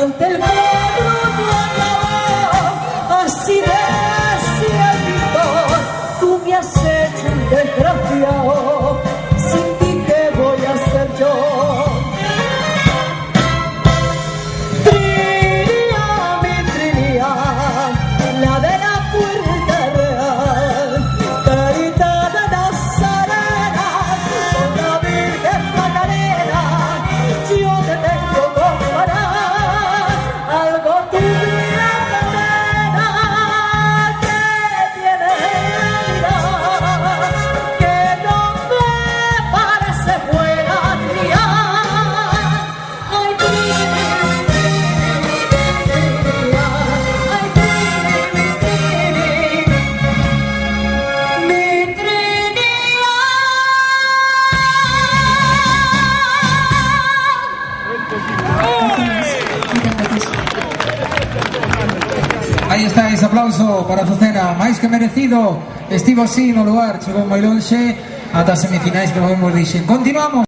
ante el cuadro tu acabó, así decía el pintor, tú me has hecho un desgraciado, sin ti ¿qué voy a hacer yo? Trinidad, mi Trinidad, la de la puerta real, carita de Nazarena, con la Virgen Macarena, yo te tengo comparar, algo tuya cadena que tiene vida, que no me parece buena criar. Ay, Trini, ay, Trini, mi Trinidad. Aí está ese aplauso para Azucena, máis que merecido. Estivo así no lugar, chegou moi lonxe ata semifinais que non vemos dixen. Continuamos.